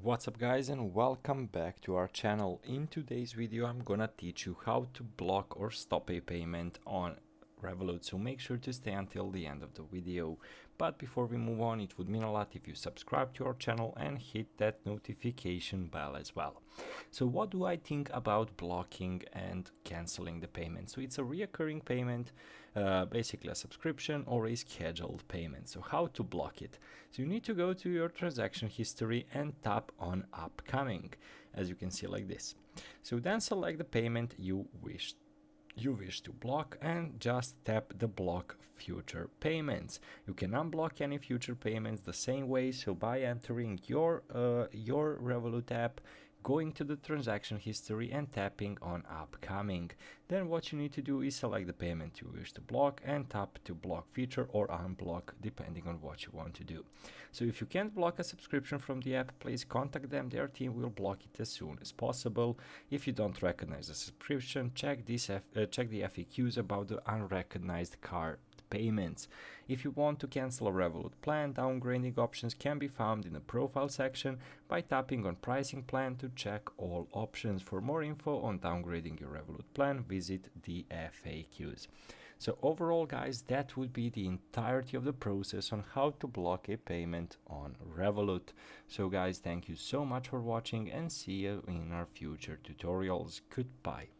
What's up guys, and welcome back to our channel. In today's video I'm gonna teach you how to block or stop a payment on Revolut, so make sure to stay until the end of the video. But before we move on, it would mean a lot if you subscribe to our channel and hit that notification bell as well. So what do I think about blocking and canceling the payment? So it's a reoccurring payment, basically a subscription or a scheduled payment. So how to block it? So you need to go to your transaction history and tap on upcoming, as you can see like this. So then select the payment you wish to block and just tap the block future payments. You can unblock any future payments the same way, so by entering your Revolut app, going to the transaction history and tapping on upcoming. Then what you need to do is select the payment you wish to block and tap to block feature or unblock depending on what you want to do. So if you can't block a subscription from the app, please contact them. Their team will block it as soon as possible. If you don't recognize the subscription, check the FAQs about the unrecognized card payments. If you want to cancel a Revolut plan, downgrading options can be found in the profile section by tapping on pricing plan to check all options. For more info on downgrading your Revolut plan, visit the FAQs. So overall guys, that would be the entirety of the process on how to block a payment on Revolut. So guys, thank you so much for watching and see you in our future tutorials. Goodbye.